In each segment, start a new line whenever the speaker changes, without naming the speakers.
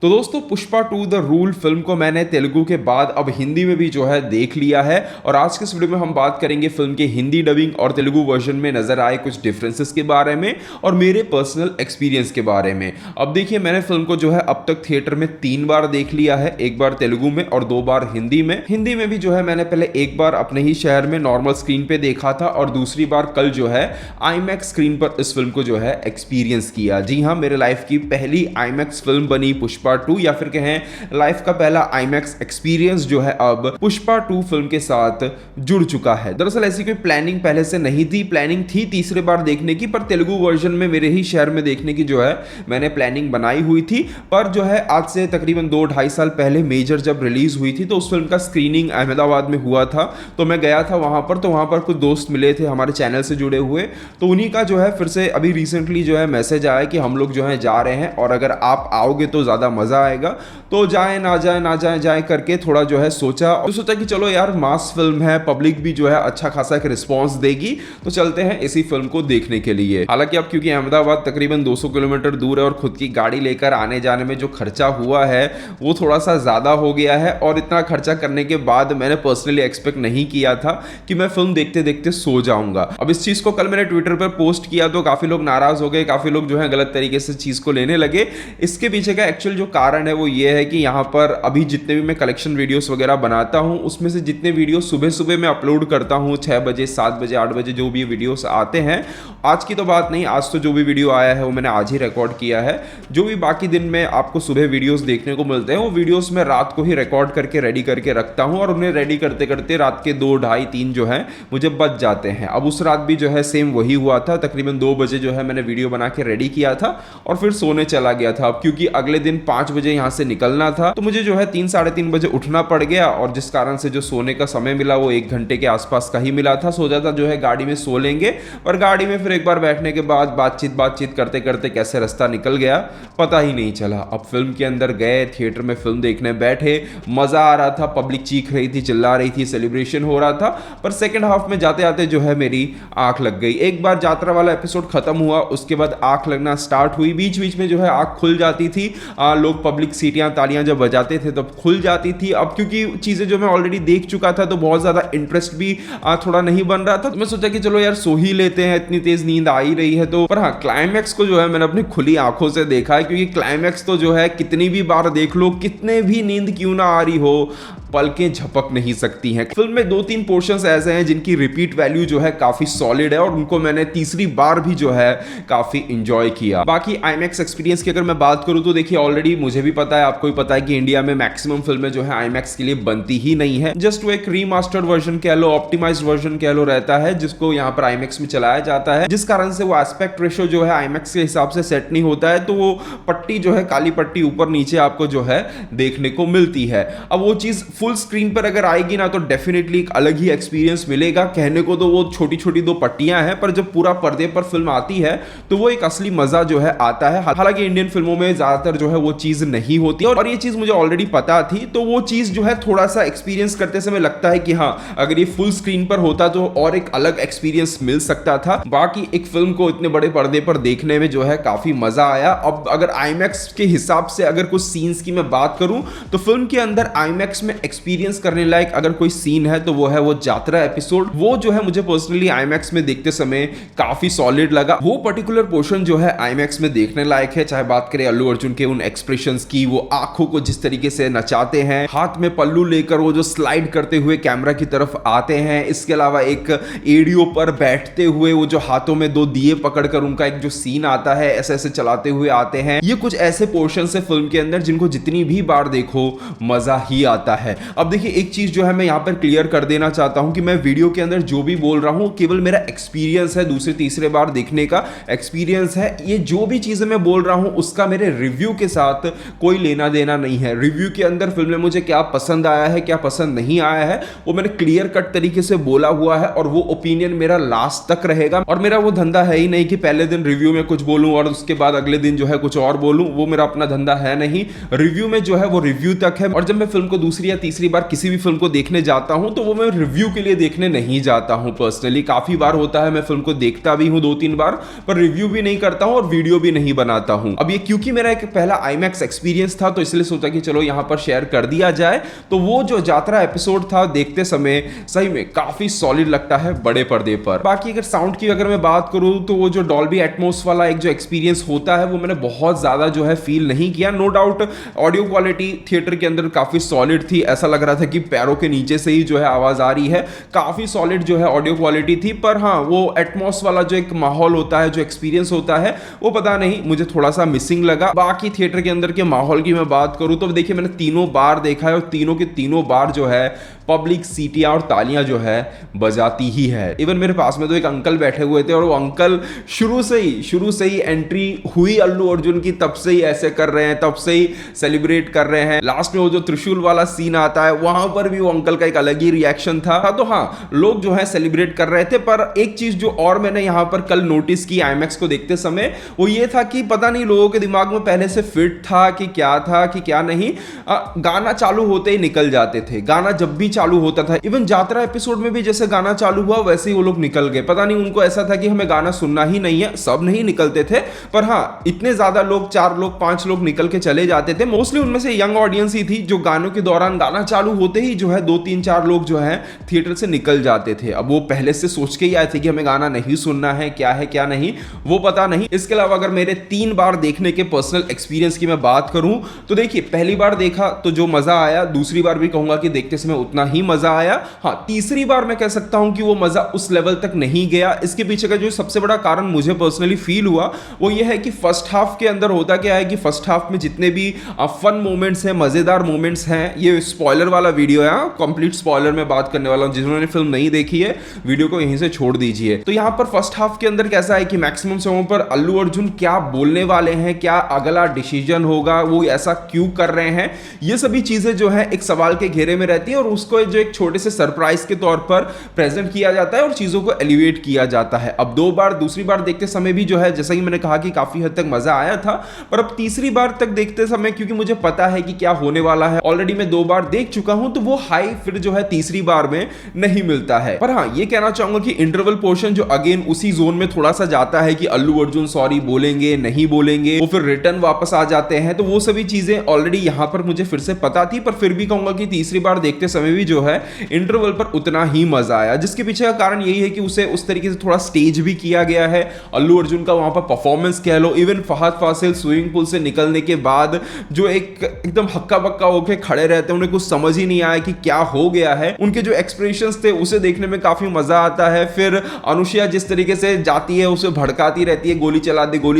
तो दोस्तों Pushpa 2 the rule film को मैंने तेलुगु के बाद अब हिंदी में भी जो है देख लिया है और आज के इस वीडियो में हम बात करेंगे फिल्म के हिंदी डबिंग और तेलुगु वर्जन में नजर आए कुछ डिफरेंसेस के बारे में और मेरे पर्सनल एक्सपीरियंस के बारे में। अब देखिए मैंने फिल्म को जो है अब तक थिएटर में 3 बार देख लिया है, एक बार तेलुगु में और 2 बार हिंदी में। हिंदी में भी जो है मैंने पहले एक बार अपने ही शहर में नॉर्मल स्क्रीन पे देखा था और दूसरी बार कल जो है आईमैक्स स्क्रीन पर इस फिल्म को जो है एक्सपीरियंस किया। जी हाँ, मेरे लाइफ की पहली आईमैक्स फिल्म बनी पुष्पा 2 या फिर कहें लाइफ का पहला आईमैक्स एक्सपीरियंस जो है अब पुष्पा 2 फिल्म के साथ जुड़ चुका है। दरअसल ऐसी कोई प्लानिंग पहले से नहीं थी, प्लानिंग थी तीसरे बार देखने की, पर तेलुगु वर्जन में मेरे ही शहर में देखने की जो है मैंने प्लानिंग बनाई हुई थी। पर जो है आज से तकरीबन 2-2.5 साल पहले मेजर जब रिलीज हुई थी तो उस फिल्म का स्क्रीनिंग अहमदाबाद में हुआ था, तो मैं गया था वहां पर। तो वहां पर कुछ दोस्त मिले थे हमारे चैनल से जुड़े हुए, तो उन्हीं का जो है फिर से अभी रिसेंटली जो है मैसेज आया कि हम लोग जो है जा रहे हैं और अगर आप आओगे तो ज़्यादा मज़ा आएगा। तो जाए ना जाए करके थोड़ा जो है सोचा और सोचा कि चलो यार मास फिल्म है, पब्लिक भी जो है अच्छा खासा एक रिस्पांस देगी, तो चलते हैं इसी फिल्म को देखने के लिए। हालांकि अब क्योंकि अहमदाबाद तकरीबन 200 किलोमीटर दूर है और खुद की गाड़ी लेकर आने जाने में जो खर्चा हुआ है वो थोड़ा सा ज़्यादा हो गया है और इतना खर्चा करने के बाद मैंने पर्सनली एक्सपेक्ट नहीं किया था कि मैं फिल्म देखते देखते सो जाऊंगा। अब इस चीज़ को कल मैंने ट्विटर पर पोस्ट किया तो काफ़ी लोग नाराज़ हो गए, काफ़ी लोग जो है गलत तरीके से चीज़ को लेने लगे। इसके पीछे का एक्चुअल जो कारण है वो ये है कि यहाँ पर अभी जितने भी मैं कलेक्शन वीडियोस वगैरह बनाता हूँ उसमें से जितने वीडियो सुबह सुबह मैं अपलोड करता हूँ 6 बजे 7 बजे 8 बजे जो भी वीडियोस आते हैं, आज की तो बात नहीं, आज तो जो भी वीडियो आया है वो मैंने आज ही रिकॉर्ड किया है। जो भी बाकी दिन में आपको सुबह वीडियोस देखने को मिलते हैं वो वीडियोस मैं रात को ही रिकॉर्ड करके रेडी करके रखता हूँ और उन्हें रेडी करते करते रात के 2, ढाई 3 जो है मुझे बच जाते हैं। अब उस रात भी जो है सेम वही हुआ था, तकरीबन 2 बजे जो है मैंने वीडियो बना के रेडी किया था और फिर सोने चला गया था। अब क्योंकि अगले दिन 5 बजे यहाँ से निकलना था तो मुझे जो है 3, साढ़े 3 बजे उठना पड़ गया और जिस कारण से जो सोने का समय मिला वो 1 घंटे के आसपास का ही मिला था। सोचा था जो है गाड़ी में सो लेंगे, पर गाड़ी में फिर एक बार बैठने के बाद बातचीत करते करते कैसे रास्ता निकल गया पता ही नहीं चला। अब फिल्म के अंदर गए, थिएटर में फिल्म देखने बैठे, मजा आ रहा था, पब्लिक चीख रही थी, चिल्ला रही थी, सेलिब्रेशन हो रहा था, पर सेकंड हाफ में जाते जाते जो है मेरी आंख लग गई। एक बार यात्रा वाला एपिसोड खत्म हुआ उसके बाद आंख लगना स्टार्ट हुई, बीच बीच में जो है आंख खुल जाती थी, लोग पब्लिक सीटियां तालियां जब बजाते थे तब खुल जाती थी। अब क्योंकि चीजें जो मैं ऑलरेडी देख चुका था तो बहुत ज्यादा इंटरेस्ट भी थोड़ा नहीं बन रहा था, तो मैं सोचा कि चलो यार सो ही लेते हैं, इतनी तेज नींद आ ही रही है तो। पर हाँ, क्लाइमैक्स को जो है मैंने अपनी खुली आंखों से देखा है, क्योंकि क्लाइमैक्स तो जो है कितनी भी बार देख लो, कितने भी नींद क्यों ना आ रही हो, पलकें झपक नहीं सकती हैं। फिल्म में 2-3 पोर्शंस ऐसे हैं जिनकी रिपीट वैल्यू जो है काफी सॉलिड है और उनको मैंने तीसरी बार भी जो है काफी इंजॉय किया। बाकी आईमैक्स एक्सपीरियंस की अगर मैं बात करूं तो देखिए ऑलरेडी मुझे भी पता है, आपको भी पता है कि इंडिया में मैक्सिमम फिल्में जो है आईमैक्स के लिए बनती ही नहीं है। जस्ट वो एक रीमास्टर्ड वर्जन कह लो, ऑप्टिमाइज्ड वर्जन कह लो रहता है जिसको यहाँ पर आईमैक्स में चलाया जाता है, जिस कारण से वो एस्पेक्ट रेशो जो है आईमैक्स के हिसाब से सेट नहीं होता है, तो वो पट्टी जो है काली पट्टी ऊपर नीचे आपको जो है देखने को मिलती है। अब वो चीज फुल स्क्रीन पर अगर आएगी ना तो डेफिनेटली एक अलग ही एक्सपीरियंस मिलेगा। कहने को तो वो छोटी छोटी 2 पट्टियां हैं, पर जब पूरा पर्दे पर फिल्म आती है तो वो एक असली मजा जो है आता है। हालांकि इंडियन फिल्मों में ज्यादातर जो है वो चीज नहीं होती और ये चीज मुझे ऑलरेडी पता थी, तो वो चीज जो है थोड़ा सा एक्सपीरियंस करते समय लगता है कि हाँ अगर ये फुल स्क्रीन पर होता तो और एक अलग एक्सपीरियंस मिल सकता था। बाकी एक फिल्म को इतने बड़े पर्दे पर देखने में जो है काफी मजा आया। अब अगर आईमैक्स के हिसाब से अगर कुछ सीन्स की मैं बात करूं तो फिल्म के अंदर आईमैक्स में एक्सपीरियंस करने लायक अगर कोई सीन है तो वो है वो यात्रा एपिसोड। वो जो है मुझे पर्सनली आईमैक्स में देखते समय काफी सॉलिड लगा। वो पर्टिकुलर पोर्शन जो है आईमैक्स में देखने लायक है, चाहे बात करें अल्लू अर्जुन के उन एक्सप्रेशंस की, वो आंखों को जिस तरीके से नचाते हैं, हाथ में पल्लू लेकर वो जो स्लाइड करते हुए कैमरा की तरफ आते हैं, इसके अलावा एक एडियो पर बैठते हुए वो जो हाथों में 2 दिए पकड़कर उनका एक जो सीन आता है ऐसे ऐसे चलाते हुए आते हैं, ये कुछ ऐसे पोर्शन है फिल्म के अंदर जिनको जितनी भी बार देखो मजा ही आता है। अब देखिए एक चीज जो है मैं यहां पर क्लियर कर देना चाहता हूं कि मैं वीडियो के अंदर जो भी बोल रहा हूं केवल मेरा एक्सपीरियंस है, दूसरे तीसरे बार देखने का एक्सपीरियंस है। ये जो भी चीजें मैं बोल रहा हूं उसका मेरे रिव्यू के साथ कोई लेना देना नहीं है। रिव्यू के अंदर फिल्म में मुझे क्या पसंद आया है, क्या पसंद नहीं आया है, वो मैंने क्लियर कट तरीके से बोला हुआ है और वो ओपिनियन मेरा लास्ट तक रहेगा। और मेरा वो धंधा है ही नहीं कि पहले दिन रिव्यू में कुछ बोलूं और उसके बाद अगले दिन जो है कुछ और बोलूं, वो मेरा अपना धंधा है नहीं। रिव्यू में जो है वो रिव्यू तक है और जब मैं फिल्म को दूसरी या तीसरी बार किसी भी फिल्म को देखने जाता हूं तो वो मैं रिव्यू के लिए देखने नहीं जाता हूं। पर्सनली काफी बार होता है मैं फिल्म को देखता भी हूं 2-3 बार, पर रिव्यू भी नहीं करता हूं और वीडियो भी नहीं बनाता हूं। अब ये क्योंकि मेरा एक पहला आईमैक्स एक्सपीरियंस था तो इसलिए सोचा कि चलो यहां पर शेयर कर दिया जाए। तो वो जो यात्रा एपिसोड था देखते समय सही में काफी सॉलिड लगता है बड़े पर्दे पर। बाकी अगर साउंड की अगर मैं बात करूं तो वो जो डॉल्बी एटमॉस वाला एक जो एक्सपीरियंस होता है वो मैंने बहुत ज्यादा जो है फील नहीं किया। No doubt audio quality theatre के अंदर काफी सॉलिड थी, ऐसा लग रहा था कि पैरों के नीचे से ही जो है आवाज आ रही है, काफी सॉलिड जो है ऑडियो क्वालिटी थी। पर हाँ, वो एटमॉस वाला जो एक माहौल होता है, जो एक्सपीरियंस होता है, वो पता नहीं मुझे थोड़ा सा मिसिंग लगा। बाकी थिएटर के अंदर के माहौल की मैं बात करूं तो देखिए मैंने तीनों बार देखा है और तीनों के तीनों बार जो है पब्लिक सीटियां और तालियां जो है बजाती ही है। इवन मेरे पास में तो एक अंकल बैठे हुए थे और वो अंकल शुरू से ही एंट्री हुई अल्लू अर्जुन की तब से ही ऐसे कर रहे हैं, तब से ही सेलिब्रेट कर रहे हैं। लास्ट में वो जो त्रिशूल वाला सीन आता है वहां पर भी वो अंकल का एक अलग ही रिएक्शन था। तो हाँ, लोग जो है सेलिब्रेट कर रहे थे। पर एक चीज जो और मैंने यहां पर कल नोटिस की आईमैक्स को देखते समय वो ये था कि पता नहीं लोगों के दिमाग में पहले से फिट था कि क्या नहीं, गाना चालू होते ही निकल जाते थे। गाना जब भी चालू होता था, इवन यात्रा एपिसोड में भी जैसे गाना चालू हुआ वैसे ही वो लोग निकल गए। पता नहीं उनको ऐसा था कि हमें गाना सुनना ही नहीं है। सब नहीं निकलते थे, पर हाँ इतने ज्यादा लोग, 4 लोग 5 लोग निकल के चले जाते थे। मोस्टली उनमें से यंग ऑडियंस ही थी जो गानों के दौरान गाना चालू होते ही जो है 2-3-4 लोग जो है थिएटर से निकल जाते थे। अब वो पहले से सोच के ही आए थे कि हमें गाना नहीं सुनना है क्या नहीं वो पता नहीं। इसके अलावा अगर मेरे 3 बार देखने के पर्सनल एक्सपीरियंस की मैं बात करूं तो देखिए पहली बार देखा तो जो मजा आया, दूसरी बार भी कहूंगा कि देखते समय उतना ही मजा आया। हाँ, तीसरी बार मैं कह सकता हूं कि वो मजा उस लेवल तक नहीं गया। इसके पीछे का जो सबसे बड़ा कारण मुझे पर्सनली फील हुआ वो ये है कि फर्स्ट हाफ के अंदर होता क्या है कि फर्स्ट हाफ में जितने भी फन मोमेंट्स हैं, मजेदार मोमेंट्स हैं, ये स्पॉइलर वाला वीडियो है, कंप्लीट स्पॉइलर में बात करने वाला हूं। जिन्होंने फिल्म नहीं देखी है वीडियो को यहीं से छोड़ दीजिए। तो यहां पर फर्स्ट हाफ के अंदर कैसा है कि मैक्सिमम समय पर अल्लू अर्जुन क्या बोलने वाले हैं, क्या अगला डिसीजन होगा, वो ऐसा क्यों कर रहे हैं, ये सभी चीजें जो है एक सवाल के घेरे में रहती है और उसको जो एक छोटे से सरप्राइज के तौर पर प्रेजेंट किया जाता है और चीजों को एलिवेट किया जाता है। अब दूसरी बार देखते समय भी जो है जैसा कि मैंने कहा कि काफी हद तक मजा आया था, पर अब तीसरी बार तक देखते समय क्योंकि मुझे पता है कि क्या होने वाला है, ऑलरेडी मैं 2 बार देख चुका हूं, तो वो हाई फिर जो है तीसरी बार में नहीं मिलता है। पर हाँ, ये कहना चाहूंगा कि इंटरवल पोर्शन जो अगेन उसी जोन में थोड़ा सा जाता है कि अल्लू अर्जुन सॉरी बोलेंगे नहीं बोलेंगे, वो फिर रिटर्न वापस आ जाते हैं, तो वो सभी चीजें ऑलरेडी यहां पर मुझे फिर से पता थी। पर फिर भी कहूंगा कि तीसरी बार देखते समय भी जो है इंटरवल पर उतना ही मजा आया, जिसके पीछे का कारण यही है कि उसे उस तरीके से थोड़ा स्टेज भी किया गया है। अल्लू अर्जुन का वहां पर परफॉर्मेंस कह लो, even Fahadh Faasil swimming pool से निकलने के बाद जो एकदम हक्का बक्का होके खड़े रहते हैं, उन्हें कुछ समझ ही नहीं आया कि क्या हो गया है। उनके जो एक्सप्रेशंस थे उसे देखने में काफी मजा आता है। फिर अनुष्या जिस तरीके से जाती है उसे भड़काती रहती है, गोली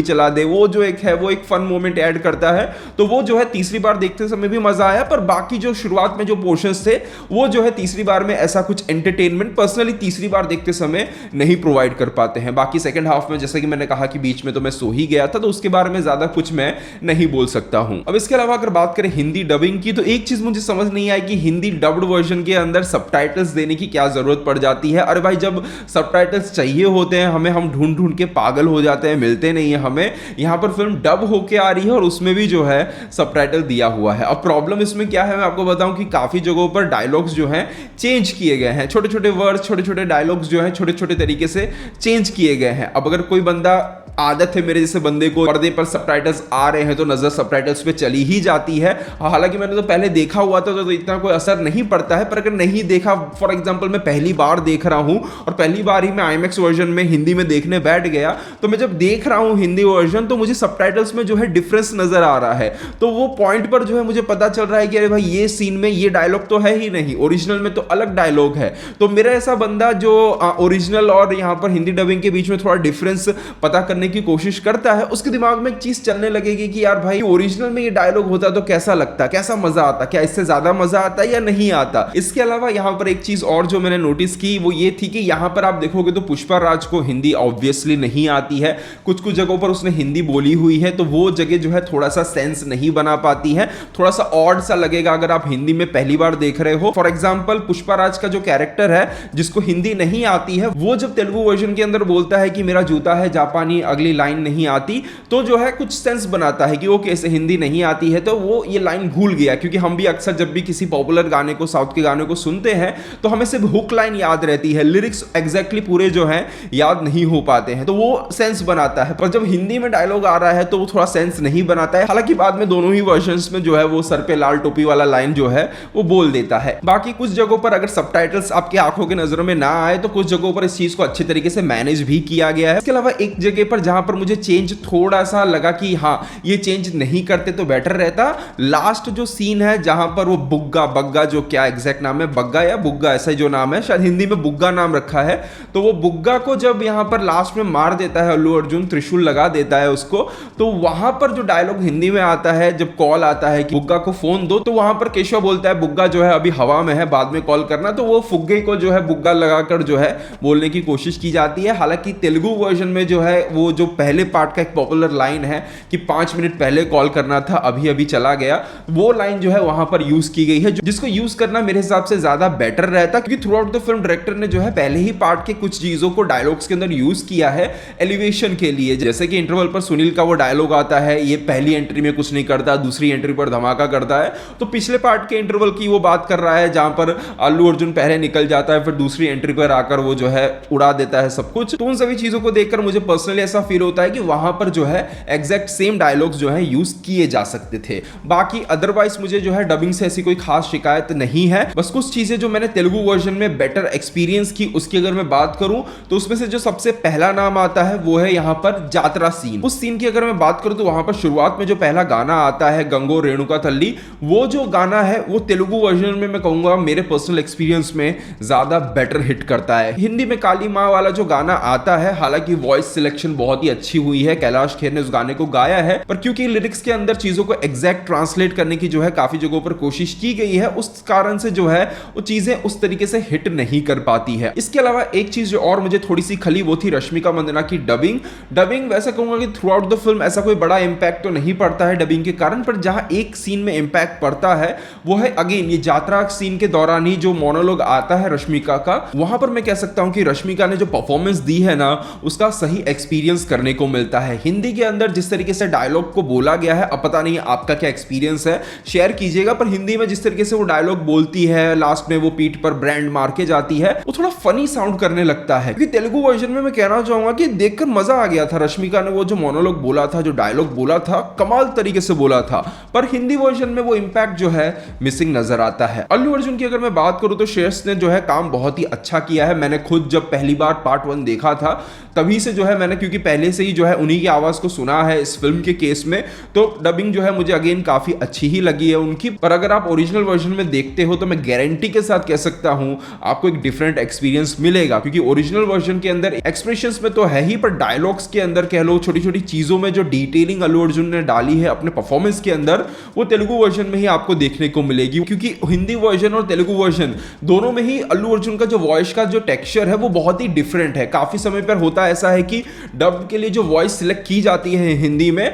चला दे, वो जो एक है वो एक फन मोमेंट ऐड करता है। तो वो जो है तीसरी बार देखते समय भी मजा आया। पर बाकी जो शुरुआत में जो पोर्शंस थे वो जो है तीसरी बार में ऐसा कुछ एंटरटेनमेंट पर्सनली तीसरी बार देखते समय नहीं प्रोवाइड कर पाते हैं। बाकी सेकंड हाफ में जैसा कि मैंने कहा कि बीच में तो मैं सो ही गया था, तो उसके बारे में ज्यादा कुछ मैं नहीं बोल सकता हूं। अब इसके अलावा अगर बात करें हिंदी डबिंग की, तो एक चीज मुझे समझ नहीं आई कि हिंदी डब्ड वर्जन के अंदर सबटाइटल्स देने की क्या जरूरत पड़ जाती है। अरे भाई, जब सबटाइटल्स चाहिए होते हैं हमें, हम ढूंढ के पागल हो जाते हैं, मिलते नहीं है हमें। यहां पर फिल्म डब होके आ रही है और उसमें भी जो है सबटाइटल दिया हुआ है। अब प्रॉब्लम इसमें क्या है मैं आपको बताऊं कि काफी जगहों पर डायलॉग्स जो हैं चेंज किए गए हैं, छोटे-छोटे वर्ड्स, छोटे-छोटे डायलॉग्स जो हैं छोटे-छोटे तरीके से चेंज किए गए हैं। अब अगर कोई बंदा, आदत है मेरे जैसे बंदे को, पर्दे पर सबटाइटल्स आ रहे हैं तो नजर सबटाइटल्स पे चली ही जाती है। हालांकि मैंने तो पहले देखा हुआ था तो इतना कोई असर नहीं पड़ता है, पर अगर नहीं देखा, फॉर एग्जांपल मैं पहली बार देख रहा हूं और पहली बार ही मैं आईमैक्स वर्जन में हिंदी में देखने बैठ गया, तो मैं जब देख रहा हूं हिंदी वर्जन तो मुझे सबटाइटल्स में जो है डिफरेंस नजर आ रहा है। तो वो पॉइंट पर जो है मुझे पता चल रहा है कि अरे भाई, ये सीन में ये डायलॉग तो है ही नहीं, ओरिजिनल में तो अलग डायलॉग है। तो मेरा ऐसा बंदा जो ओरिजिनल और यहां पर हिंदी डबिंग के बीच में थोड़ा डिफरेंस पता करने की कोशिश करता है, उसके दिमाग में एक चीज चलने लगेगी कि यार भाई, ओरिजिनल में ये डायलॉग होता तो कैसा लगता, कैसा मजा आता, क्या इससे ज्यादा मजा आता या नहीं आता। इसके अलावा यहां पर एक चीज और जो मैंने नोटिस की वो ये थी कि यहां पर आप देखोगे तो पुष्पा राज को हिंदी ऑब्वियसली नहीं आती है। कुछ कुछ जगहों पर उसने हिंदी बोली हुई है, तो वो जगह जो है थोड़ा सा सेंस नहीं बना पाती है, थोड़ा सा ऑड सा लगेगा अगर आप हिंदी में पहली बार देख रहे हो। फॉर एग्जाम्पल, पुष्पा राज का जो कैरेक्टर है जिसको हिंदी नहीं आती है, वो जब तेलुगु वर्जन के अंदर बोलता है कि मेरा जूता है जापानी, अगली लाइन नहीं आती तो जो है कुछ सेंस बनाता है कि ओके इसे हिंदी नहीं आती है तो वो ये लाइन भूल गया, क्योंकि हम भी अक्सर जब भी किसी पॉपुलर गाने को, साउथ के गाने को सुनते हैं तो हमें सिर्फ हुक लाइन याद रहती है, लिरिक्स एग्जैक्टली पूरे जो है याद नहीं हो पाते हैं, तो वो सेंस बनाता है। पर जब हिंदी में डायलॉग आ रहा है तो वो थोड़ा सेंस नहीं बनाता है। हालांकि बाद में दोनों ही वर्जन्स में जो है वो सर पे लाल टोपी वाला लाइन जो है वो बोल देता है। बाकी कुछ जगहों पर अगर सबटाइटल्स आपकी आंखों के नजरों में ना आए तो कुछ जगहों पर इस चीज को अच्छे तरीके से मैनेज भी किया गया है। इसके अलावा एक जगह पर जहां पर मुझे चेंज थोड़ा सा लगा कि हाँ ये चेंज नहीं करते तो बेटर रहता, लास्ट जो सीन है जहां पर वो बुग्गा बग्गा, जो क्या एग्जैक्ट नाम है, बग्गा या बुग्गा ऐसा जो नाम है, शायद हिंदी में बुग्गा नाम रखा है, तो वो बुग्गा को जब यहां पर लास्ट में मार देता है अल्लू अर्जुन, त्रिशूल लगा देता है उसको, तो वहां पर जो डायलॉग हिंदी में आता है, जब कॉल आता है कि बुग्गा को फोन दो, तो वहां पर केशव बोलता है बुग्गा जो है अभी हवा में है, बाद में कॉल करना, तो वो फुग्गे को जो है बुग्गा लगाकर जो है बोलने की कोशिश की जाती है। हालांकि तेलुगु वर्जन में जो है वो जो पहले पार्ट का एक पॉपुलर लाइन है कि 5 मिनट पहले कॉल करना था, अभी अभी चला गया, वो लाइन जो है वहां पर यूज की गई है, जिसको यूज करना मेरे हिसाब से ज्यादा बेटर रहता, क्योंकि through out the film director ने जो है पहले ही पार्ट के कुछ चीजों को डायलॉग्स के अंदर यूज किया है एलिवेशन के लिए। जैसे कि इंटरवल पर सुनील का वो डायलॉग आता है, ये पहली एंट्री में कुछ नहीं करता, दूसरी एंट्री पर धमाका करता है, तो पिछले पार्ट के इंटरवल की वो बात कर रहा है जहां पर अल्लू अर्जुन पहले निकल जाता है, फिर दूसरी एंट्री पर आकर वो जो है उड़ा देता है सब कुछ। तो उन सभी चीजों को देखकर मुझे पर्सनली ऐसा फील होता है कि वहां पर जो है एग्जैक्ट सेम डायलॉग्स जो है यूज किए जा सकते थे। बाकी अदरवाइज मुझे जो है डबिंग से ऐसी कोई खास शिकायत नहीं है, बस कुछ चीजें जो मैंने तेलुगु वर्जन में बेटर एक्सपीरियंस की उसकी अगर मैं बात करूं तो उसमें से जो सबसे पहला नाम आता है वो है यहां पर जात्रा सीन। उस सीन की अगर मैं बात करूं तो वहां पर शुरुआत में जो पहला गाना आता है गंगो रेणुका तल्ली, वो जो गाना है वो तेलुगु वर्जन में मैं कहूंगा मेरे पर्सनल एक्सपीरियंस में ज्यादा बेटर हिट करता है। हिंदी में काली माँ वाला जो गाना आता है, हालांकि वॉइस सिलेक्शन बहुत ही अच्छी हुई है, कैलाश खेर ने उस गाने को गाया है, पर क्योंकि लिरिक्स के अंदर चीजों को एग्जैक्ट ट्रांसलेट करने की जो है काफी जगहों पर कोशिश की गई है, उस कारण से जो है वो चीजें उस तरीके से हिट नहीं कर पाती है। इसके अलावा एक चीज जो और मुझे थोड़ी सी खली वो थी रश्मिका मंदाना की डबिंग वैसा कहूंगा कि थ्रू आउट द फिल्म ऐसा कोई बड़ा इंपैक्ट तो नहीं पड़ता है डबिंग के कारण, पर जहां एक सीन में इंपैक्ट पड़ता है वो है अगेन ये यात्रा सीन के दौरान ही जो मोनोलॉग आता है रश्मिका का, वहां पर मैं कह सकता हूं कि रश्मिका ने जो परफॉर्मेंस दी है ना उसका सही एक्सपीरियंस करने को मिलता है। हिंदी के अंदर जिस तरीके से डायलॉग को बोला गया है, अब पता नहीं आपका क्या एक्सपीरियंस है शेयर कीजिएगा, पर हिंदी में जिस तरीके से वो डायलॉग बोलती है, लास्ट में वो पीठ पर ब्रांड मार के जाती है, वो थोड़ा फनी साउंड करने लगता है। क्योंकि तेलुगु वर्जन में मैं कहना चाहूंगा कि देखकर मजा आ गया था, रश्मिका ने वो जो मोनोलॉग बोला था, जो डायलॉग बोला था, कमाल तरीके से बोला था, पर हिंदी वर्जन में वो इंपैक्ट जो है मिसिंग नजर आता है। अल्लू अर्जुन की अगर मैं बात करूं तो श्रेयस ने जो है काम बहुत ही अच्छा किया है। मैंने खुद जब पहली बार पार्ट 1 देखा था तभी से जो है मैंने, क्योंकि पहले से ही जो है उन्हीं की आवाज को सुना है इस फिल्म के केस में, तो डबिंग जो है मुझे अगेन काफी अच्छी ही लगी है उनकी। पर अगर आप ओरिजिनल वर्जन में देखते हो तो मैं गारंटी के साथ कह सकता हूं आपको एक डिफरेंट एक्सपीरियंस मिलेगा, क्योंकि ओरिजिनल वर्जन के अंदर एक्सप्रेशंस में तो है ही, पर डायलॉग्स के अंदर कह लो छोटी छोटी चीजों में जो डिटेलिंग अल्लू अर्जुन ने डाली है अपने परफॉर्मेंस के अंदर, वो तेलुगु वर्जन में ही आपको देखने को मिलेगी। क्योंकि हिंदी वर्जन और तेलुगु वर्जन दोनों में ही अल्लू अर्जुन का जो वॉइस का जो टेक्सचर है वो बहुत ही डिफरेंट है। काफी समय पर होता ऐसा है कि डब के लिए जो वॉइस सिलेक्ट की जाती है हिंदी में,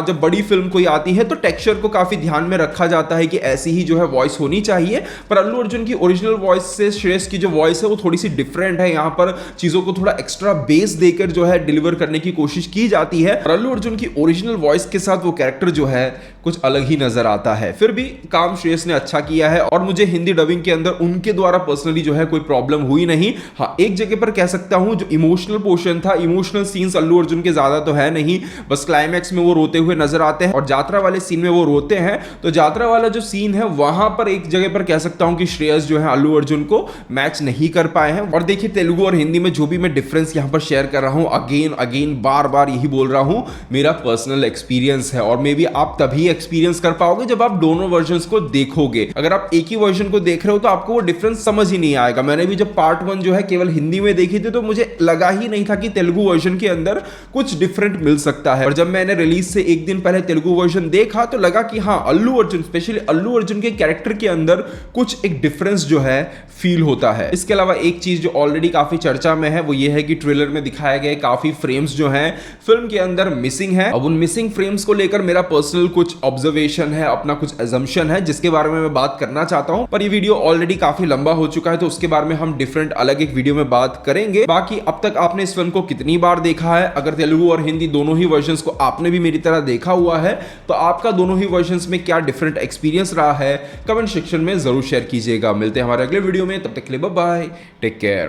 जब बड़ी फिल्म कोई आती है तो टेक्सचर को काफी ध्यान में रखा जाता है कि ऐसी ही जो है वॉइस होनी चाहिए, पर अल्लू अर्जुन की ओरिजिनल वॉइस से श्रेयस की जो वॉइस है वो थोड़ी सी डिफरेंट है। यहाँ पर चीजों को थोड़ा एक्स्ट्रा बेस देकर जो है डिलीवर करने की कोशिश की जाती है, और अल्लू अर्जुन की ओरिजिनल वॉइस के साथ वो कैरेक्टर जो है कुछ अलग ही नजर आता है। फिर भी काम श्रेयस ने अच्छा किया है और मुझे हिंदी डबिंग के अंदर उनके द्वारा पर्सनली जो है कोई प्रॉब्लम हुई नहीं। हाँ, एक जगह पर कह सकता हूं जो इमोशनल पोर्शन था, इमोशनल सीन्स अल्लू अर्जुन के ज्यादा तो है नहीं, बस क्लाइमैक्स में वो रोते हुए नजर आते हैं और यात्रा वाले सीन में वो रोते हैं, तो यात्रा वाला जो सीन है वहां पर एक जगह पर कह सकता हूं कि श्रेयस जो है अल्लू अर्जुन को मैच नहीं कर पाए हैं। और देखिए तेलुगु और हिंदी में जो भी मैं डिफरेंस यहां पर शेयर कर रहा हूं, अगेन बार बार यही बोल रहा हूं, मेरा पर्सनल एक्सपीरियंस है, और मे बी आप तभी एक्सपीरियंस कर पाओगे जब आप दोनों वर्जन्स को देखोगे। अगर आप एक ही वर्जन को देख रहे हो तो आपको वो डिफरेंस समझ ही नहीं आएगा। मैंने भी जब पार्ट 1 जो है केवल हिंदी में देखी थी तो मुझे लगा ही नहीं था कि तेलुगु वर्जन के अंदर कुछ डिफरेंट मिल सकता है, और जब मैंने रिलीज से एक दिन पहले तेलुगु वर्जन देखा तो लगा कि हाँ, अल्लू अर्जुन, स्पेशली अल्लू अर्जुन के कैरेक्टर के अंदर कुछ एक डिफरेंस जो है फील होता है। इसके अलावा एक चीज जो ऑलरेडी काफी चर्चा में है वो ये है कि ट्रेलर में दिखाए गए काफी फ्रेम्स जो हैं फिल्म के अंदर मिसिंग है। अब उन मिसिंग फ्रेम्स को लेकर मेरा पर्सनल कुछ ऑब्जर्वेशन है, अपना कुछ एजम्पशन है जिसके बारे में मैं बात करना चाहता हूं, पर ये वीडियो ऑलरेडी काफी लंबा हो चुका है तो उसके बारे में हम डिफरेंट अलग एक वीडियो में बात करेंगे। बाकी अब तक आपने इस फिल्म को कितनी बार देखा है, अगर तेलुगु और हिंदी दोनों ही वर्जन्स को आपने भी मेरी तरह देखा हुआ है तो आपका दोनों ही वर्जन्स में क्या डिफरेंट एक्सपीरियंस रहा है, कमेंट सेक्शन में जरूर शेयर कीजिएगा। मिलते हैं हमारे अगले वीडियो में, तब तक के लिए बाय बाय, टेक केयर।